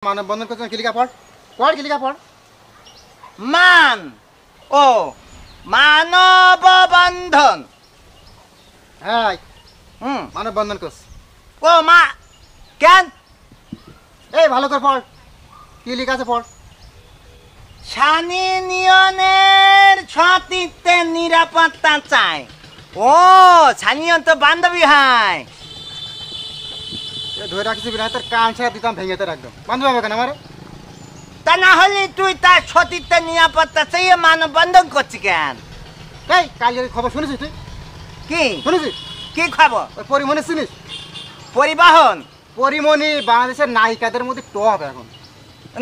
মানববন্ধন করছেন কি লিখা পড় পড় কি লিখা পড় মান ও মানববন্ধন হ্যাঁ মানববন্ধন করছ ও মা কেন এই ভালো করে পড় কি লিখা আছে পড় সানি নিয়নের সতীত্বের নিরাপত্তা চাই ও সানিয়ন তো বান্ধবী হয় ধরে রাখিস বিনা তোর কান ছাড়া দিতাম ভেঙে তোর একদম বান্ধব হবে কেন আমার তা না হলে তুই তার সতীত্বের নিরাপত্তা চাইয়ে মানববন্ধন করছি কেন এই কালকে খবর শুনেছিস তুই কি শুনেছিস কি খবর ওই পরিমণি চিনিস পরিবহন পরিমণি বাংলাদেশের নায়িকাদের মধ্যে টপ এখন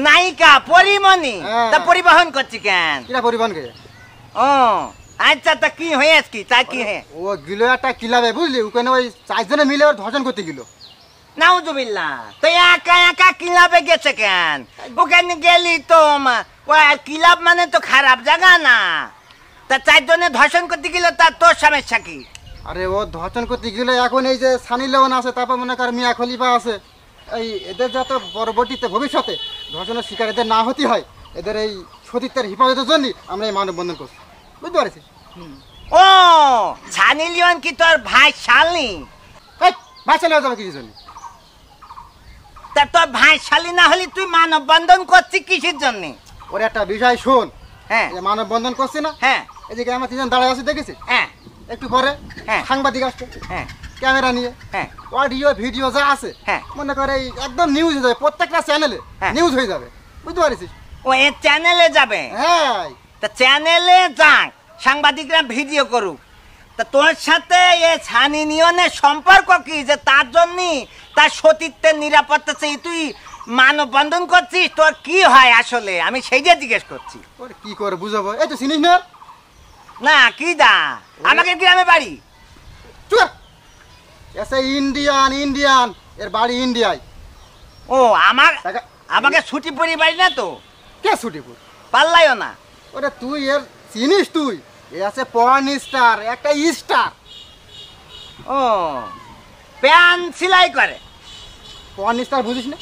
নায়িকা পরিমণি তা পরিবহন করছি কেন কিরা পরিবহন কে ও আচ্ছা তা কি হয়েছে কি তা কি হে ও গিলো একটা কিলাবে বুঝলি ওখানে ওই চারজনে মিলে ওর ধর্ষণ করতে গেল নাউজুবিল্লাহ তো একা একা ক্লাবে গেছে কেন ওখানে গেলি তো ক্লাব মানে তো খারাপ জায়গা না তা চারজনে ধর্ষণ করতে গেল তা তোর সমস্যা কি আরে ও ধর্ষণ করতে গেলে এখন এই যে সানি লিওন আছে তারপর মনে কর মিয়া খলিফা আছে এই এদের যাতে পরবর্তীতে ভবিষ্যতে ধর্ষণের শিকার এদের না হতে হয় এদের এই সতীত্বের হেফাজতের জন্য আমরা এই মানববন্ধন করছি বুঝতে পারছিস ও সানি লিওন কি তোর ভাই শালি ভাই চলে যাবে কিছু জন্য তা তোর ভাই শালি না হলে তুই মানববন্ধন করছিস কিসের জন্য ওর একটা বিষয় শোন হ্যাঁ মানববন্ধন করছি না হ্যাঁ এদিকে আমরা তিনজন দাঁড়ায় আছি দেখেছি হ্যাঁ একটু পরে হ্যাঁ সাংবাদিক আসছে হ্যাঁ ক্যামেরা নিয়ে হ্যাঁ অডিও ভিডিও যা আছে হ্যাঁ মনে করে এই একদম নিউজ হয়ে যাবে প্রত্যেকটা চ্যানেলে নিউজ হয়ে যাবে বুঝতে পারছিস ও এ চ্যানেলে যাবে হ্যাঁ তা চ্যানেলে যাক সাংবাদিকরা ভিডিও করুক তা তোর সাথে এ সানি নিয়নের সম্পর্ক কি যে তার জন্য তার সতীত্বের নিরাপত্তা চাই তুই মানববন্ধন করছিস তোর কি হয় আসলে আমি সেইটা জিজ্ঞেস করছি ওর কি করে বুঝাবো এই তো চিনিস না না কি দা আমাকে গ্রামে বাড়ি চুপ এসে ইন্ডিয়ান ইন্ডিয়ান এর বাড়ি ইন্ডিয়ায় ও আমাকে ছুটি পরি বাড়ি না তো কে ছুটিপুর পাল্লাইও না ওরে তুই এর চিনিস তুই এ আছে পর্ন স্টার একটা স্টার ও প্যান সেলাই করে পর্ন স্টার বুঝিস না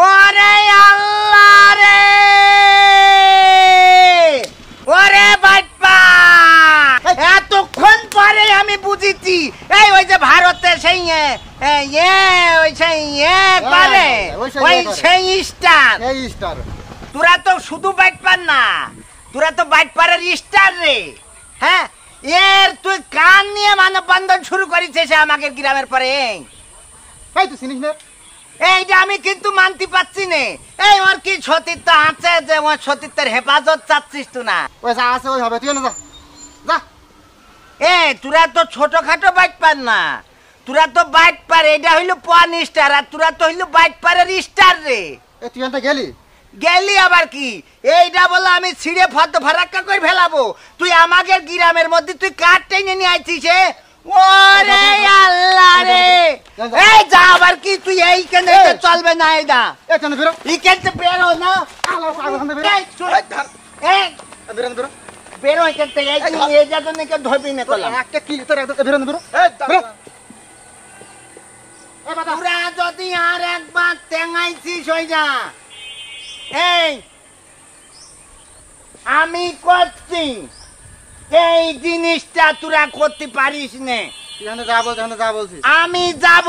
ওরে আল্লাহ রে ওরে বাপ্পা এতক্ষণ পরে আমি বুঝেছি এই ওই যে ভারতে সেই ওই সেই করে ওই সেই স্টার এই স্টার তোরা তো শুধু বাটপার না তোরা তো বাটপারের স্টার রে হ্যাঁ এর তুই কান নিয়ে মানববন্ধন শুরু করেছিস আমাকে গ্রামের পরে এই তুই চিনিস না এইটা আমি কিন্তু মানতে পারছি না এই ওর কি সতীত্ব আছে যে ওর সতীত্বের হেফাজত চাচ্ছিস তুই না ওই যা আছে ওই হবে তুই না যা যা তোরা তো ছোটখাটো বাটপার না তোরা তো বাটপার এটা হইলো পর্ন স্টার আর তোরা তো হইলো বাটপারের স্টার রে এ তুই এনটা গেলি আবার কি এইটা বলে আমি ছিঁড়ে ফদ্দ ফারাক্কা করে ফেলাবো তুই আমাদের গ্রামের মধ্যে তুই কাঠ টেনে নিয়ে আইছিস ওরে আল্লাহ রে এই যা আবার কি তুই এইখানে চলবে না এইটা এখানে বেরো এইখানে বেরো না বেরো এখান থেকে এই যা জন্য কেউ ধরবি না একটা কি তোর বেরো বেরো তোরা যদি আর একবার টেঙাইছিস হয়ে যা এই আমি করছি এই জিনিসটা তোরা করতে পারিস না যা বলছিস আমি যাব